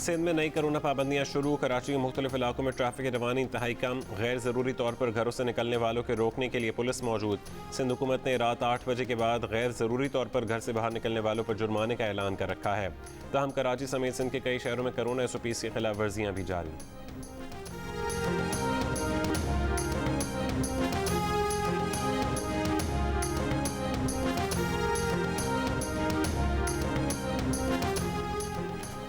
सिंध में नई कोरोना पाबंदियां शुरू। कराची के मुख्तलिफ इलाकों में ट्रैफिक की रवानी इंतहाई कम। गैर ज़रूरी तौर पर घरों से निकलने वालों के रोकने के लिए पुलिस मौजूद। सिंध हुकूमत ने रात 8 बजे के बाद गैर ज़रूरी तौर पर घर से बाहर निकलने वालों पर जुर्माने का ऐलान कर रखा है। ताहम कराची समेत सिंध के कई शहरों में कोरोना SOPs की खिलाफ वर्जियाँ भी जारी।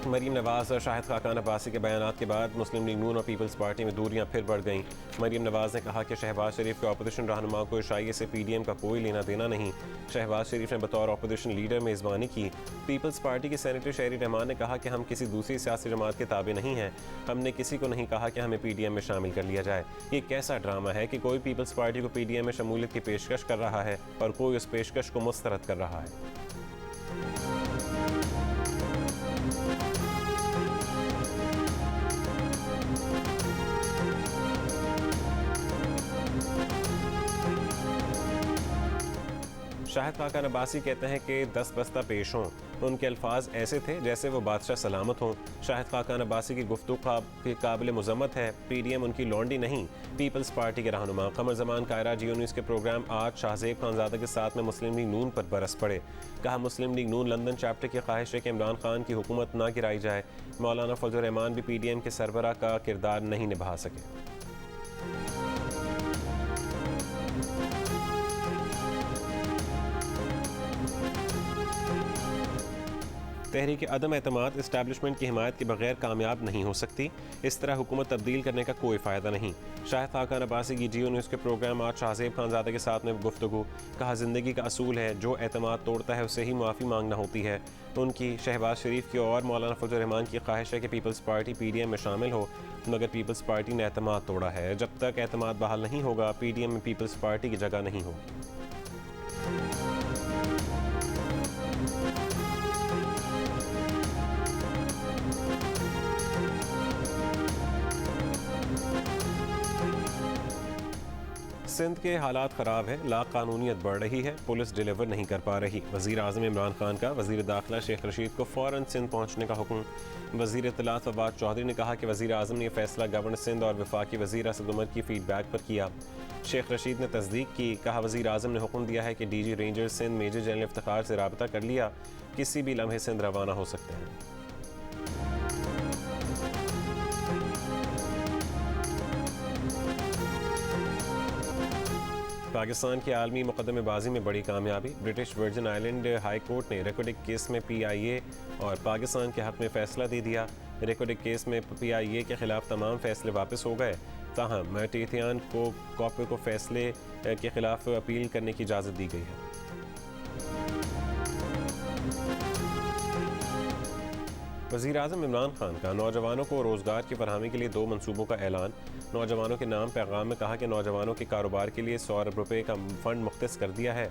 मरीम नवाज और शाहिद खाकान अब्बासी के बयानात के बाद मुस्लिम लीग नून और पीपल्स पार्टी में दूरियां फिर बढ़ गईं। मरीम नवाज ने कहा कि शहबाज शरीफ के अपोजिशन रहनुमाओं को ईशाइये से PDM का कोई लेना देना नहीं। शहबाज शरीफ ने बतौर अपोजिशन लीडर मेज़बानी की। पीपल्स पार्टी के सेनेटर शहरी रहमान ने कहा कि हम किसी दूसरी सियासी जमात के ताबे नहीं हैं। हमने किसी को नहीं कहा कि हमें PDM में शामिल कर लिया जाए। ये कैसा ड्रामा है कि कोई पीपल्स पार्टी को PDM में शमूलियत की पेशकश कर रहा है और कोई उस पेशकश को मुस्तरद कर रहा है। शाहिद खाकान अब्बासी कहते हैं कि 10 बस्ता पेश हों। उनके अल्फाज ऐसे थे जैसे वो बादशाह सलामत हों। शाहिद खाकान अब्बासी की गुफ्तगू की काबिल मुज़म्मत है। PDM उनकी लौंडी नहीं। पीपल्स पार्टी के रहनुमा कमर ज़मान कायरा जियो न्यूज़ के प्रोग्राम आज शाहज़ेब खानज़ादा के साथ में मुस्लिम लीग नून पर बरस पड़े। कहा मुस्लिम लीग नून लंदन चैप्टर की ख्वाहिश है कि इमरान खान की हुकूमत ना गिराई जाए। मौलाना फजल रहमान भी PDM के सरबराह का किरदार नहीं निभा सके। तहरीक अदम एतमाद इस्टेब्लिशमेंट की हिमायत के बगैर कामयाब नहीं हो सकती। इस तरह हुकूमत तब्दील करने का कोई फ़ायदा नहीं। शाहिद खाकान अब्बासी की जियो न्यूज़ के प्रोग्राम आज शाहज़ेब खानज़ादा के साथ में गुफ्तगू। कहा ज़िंदगी का असूल है, जो एतमाद तोड़ता है उससे ही माफ़ी मांगना होती है। उनकी शहबाज शरीफ की और मौलाना फजल रहमान की ख्वाहिश है कि पीपल्स पार्टी PDM में शामिल हो, मगर पीपल्स पार्टी ने एतमाद तोड़ा है। जब तक एतमाद बहाल नहीं होगा PDM में पीपल्स पार्टी की जगह नहीं होगी। सिंध के हालात ख़राब हैं। लाक़ानूनियत बढ़ रही है। पुलिस डिलीवर नहीं कर पा रही। वज़ीर आज़म इमरान खान का वज़ीर दाखिला शेख रशीद को फ़ौरन सिंध पहुँचने का हुक्म। वज़ीर इत्तलात फवाद चौधरी ने कहा कि वज़ीर आज़म ने यह फ़ैसला गवर्नर सिंध और वफाकी वज़ीर असद उमर की फ़ीडबैक पर किया। शेख रशीद ने तस्दीक की। कहा वज़ीर आज़म ने हुक्म दिया है कि DG ranger Sindh major general Iftikhar से रब्ता कर लिया। किसी भी लम्हे सिंध रवाना हो सकते हैं। पाकिस्तान की आलमी मुकदमेबाजी में बड़ी कामयाबी। British virgin island high court ने रेकोडिक केस में PIA और पाकिस्तान के हक़ में फ़ैसला दे दिया। रेकोडिक केस में PIA के ख़िलाफ़ तमाम फ़ैसले वापस हो गए। ताहम मैटिथियान को कॉपी को फ़ैसले के ख़िलाफ़ अपील करने की इजाज़त दी गई है। वज़ीर आज़म इमरान खान का नौजवानों को रोज़गार की फरहमी के लिए 2 मनसूबों का ऐलान। नौजवानों के नाम पैगाम में कहा कि नौजवानों के कारोबार के लिए 100 अरब रुपये का फ़ंड मुख्तस कर दिया है।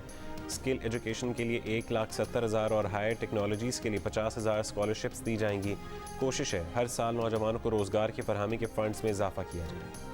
स्किल एजुकेशन के लिए 1,70,000 और हायर टेक्नोलॉजीज़ के लिए 50,000 स्कॉलरशिप्स दी जाएंगी। कोशिश है हर साल नौजवानों को रोज़गार की फरहमी के फ़ंड्स में इजाफा किया जाए।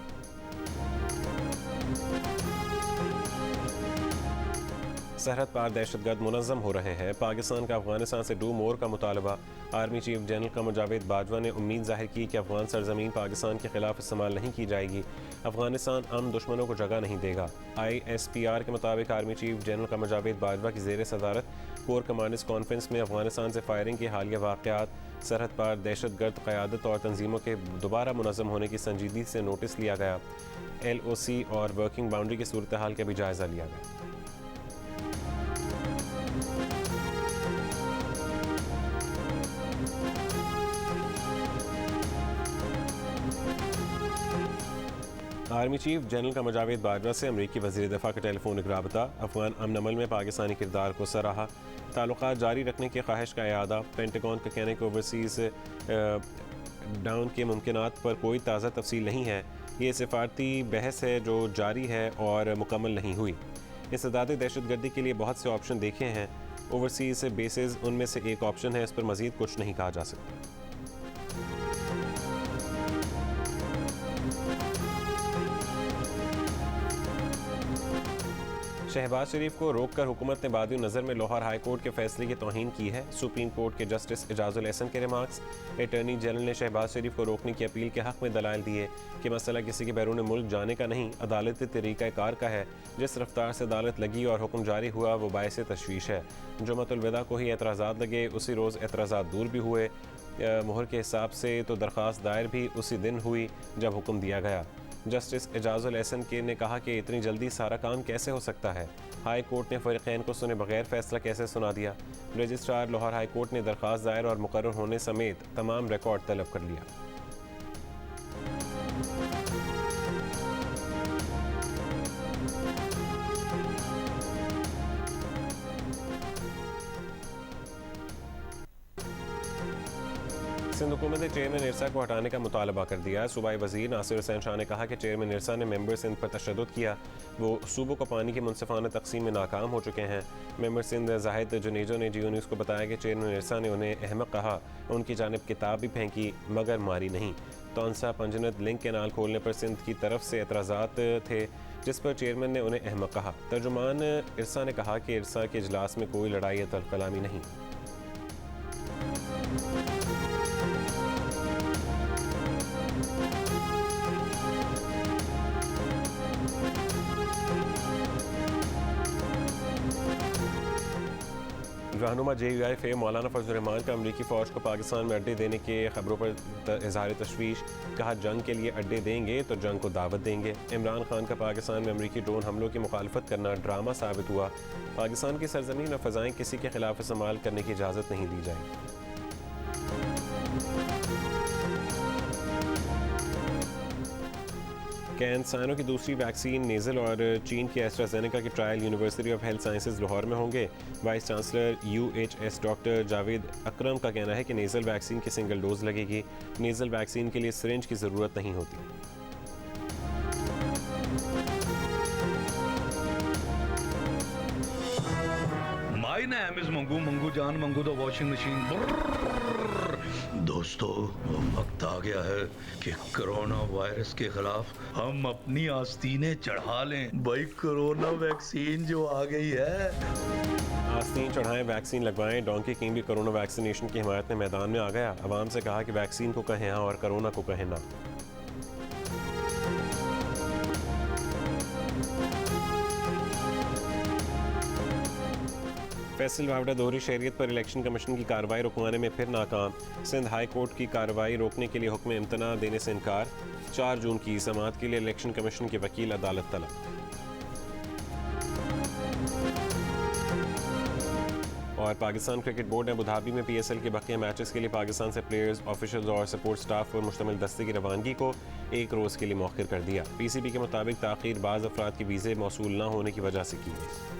सरहद पार दहशतगर्द मुनज़्ज़म हो रहे हैं। पाकिस्तान का अफगानिस्तान से डू मोर का मुतालबा। Army chief general Qamar Javed Bajwa ने उम्मीद जाहिर की कि अफगान सरजमीन पाकिस्तान के खिलाफ इस्तेमाल नहीं की जाएगी। अफगानिस्तान अमन दुश्मनों को जगह नहीं देगा। ISPR के मुताबिक army chief general Qamar Javed Bajwa की ज़ेर सदारत कोर कमांडर्स कॉन्फ्रेंस में अफगानिस्तान से फायरिंग के हालिया वाक़यात, सरहद पार दहशतगर्द क़यादत और तंजीमों के दोबारा मुनज़्ज़म होने की संजीदगी से नोटिस लिया गया। LOC और वर्किंग बाउंड्री की सूरत हाल का भी जायज़ा लिया गया। Army chief general Qamar Javed Bajwa से अमरीकी वज़ीर दफ़ा का टेलीफोनिक राबता। अफगान अमन अमल में पाकिस्तानी किरदार को सराहा। ताल्लुकात जारी रखने की ख्वाहिश का इयादा। पेंटागन का कहने कि ओवरसीज़ डाउन के मुमकिनात पर कोई ताज़ा तफसील नहीं है। ये सिफारती बहस है जो जारी है और मुकम्मल नहीं हुई। इस्तेदाद दहशतगर्दी के लिए बहुत से ऑप्शन देखे हैं। ओवरसीज़ बेसेस उनमें से एक ऑप्शन है। इस पर मज़ीद कुछ नहीं कहा जा सकता। शहबाज शरीफ को रोककर हुकूमत ने बादी नज़र में लाहौर हाई कोर्ट के फैसले की तौहीन की है। सुप्रीम कोर्ट के जस्टिस एजाजुल एहसन के रिमार्क्स। अटॉर्नी जनरल ने शहबाज शरीफ को रोकने की अपील के हक़ में दलाइल दिए कि मसला किसी के बैरून मुल्क जाने का नहीं, अदालती तरीक़ाकार का है। जिस रफ्तार से अदालत लगी और हुक्म जारी हुआ वो बायस तशवीश है। जुमअतुल विदा को ही एतराज़ात लगे, उसी रोज़ एतराज़ात दूर भी हुए। मोहर के हिसाब से तो दरख्वास्त दायर भी उसी दिन हुई जब हुक्म दिया गया। जस्टिस एजाजुल एहसन के ने कहा कि इतनी जल्दी सारा काम कैसे हो सकता है। हाई कोर्ट ने फ़रीक़ैन को सुने बगैर फ़ैसला कैसे सुना दिया। रजिस्ट्रार लाहौर हाई कोर्ट ने दरख्वास्त दायर और मुकर्रर होने समेत तमाम रिकॉर्ड तलब कर लिया। सिंध हुकूमत ने चेयरमैन इरसा को हटाने का मुतालबा कर दिया। सूबाई वज़ीर नासिर हुसैन शाह ने कहा कि चेयरमैन इरसा ने मेंबर सिंध पर तशद्दुद किया। वो सूबों को पानी की मुनसिफाना तकसीम में नाकाम हो चुके हैं। मेंबर सिंध जाहिद जुनेजो ने जियो न्यूज़ को बताया कि चेयरमैन इरसा ने उन्हें अहमक कहा, उनकी जानिब किताब भी फेंकी मगर मारी नहीं। तौंसा पंजनद लिंक कैनाल खोलने पर सिंध की तरफ से एतराज़ात थे, जिस पर चेयरमैन ने उन्हें अहमक कहा। तर्जुमान इरसा ने कहा कि इरसा के इजलास में कोई लड़ाई या तलकलामी नहीं। रहनुमा JUIF मौलाना फजल रहमान का अमरीकी फ़ौज को पाकिस्तान में अड्डे देने के खबरों पर इजहार तशवीश। कहा, जंग के लिए अड्डे देंगे तो जंग को दावत देंगे। इमरान खान का पाकिस्तान में अमरीकी ड्रोन हमलों की मुखालफत करना ड्रामा साबित हुआ। पाकिस्तान की सरजमीन और फ़ज़ाएँ किसी के खिलाफ इस्तेमाल करने की इजाज़त नहीं दी जाएगी। कैंसर की दूसरी वैक्सीन नेज़ल और चीन की एस्ट्राजेनेका के trial university of health sciences Lahore में होंगे। Vice chancellor UHS doctor Javed Akram का कहना है कि नेज़ल वैक्सीन की सिंगल डोज लगेगी। नेज़ल वैक्सीन के लिए सिरिंज की ज़रूरत नहीं होती। My name is Mangu Mangu जान मंगू द वॉशिंग मशीन। दोस्तों, वक्त आ गया है कि कोरोना वायरस के खिलाफ हम अपनी आस्तीनें चढ़ा लें। भाई, कोरोना वैक्सीन जो आ गई है। आस्तीन चढ़ाएं, वैक्सीन लगवाएं। डोंकी किंग भी कोरोना वैक्सीनेशन की हिमायत में मैदान में आ गया। अवाम से कहा कि वैक्सीन को कहें हाँ और कोरोना को कहें ना। फैसल वावडा दोहरी शहरियत पर इलेक्शन कमीशन की कार्रवाई रुकवाने में फिर नाकाम। सिंध हाई कोर्ट की कार्रवाई रोकने के लिए हुक्म इम्तना देने से इनकार। 4 जून की समाअत के लिए इलेक्शन कमीशन के वकील अदालत तलब। और पाकिस्तान क्रिकेट बोर्ड ने अबू धाबी में PSL के बकिया मैचेस के लिए पाकिस्तान से प्लेयर्स, ऑफिशियल्स और सपोर्ट स्टाफ पर मुश्तमिल दस्ते की रवानगी को 1 रोज़ के लिए मौखिर कर दिया। PCB के मुताबिक ताख़ीर बाज़ अफराद के वीज़े मौसूल न होने की वजह से की गई।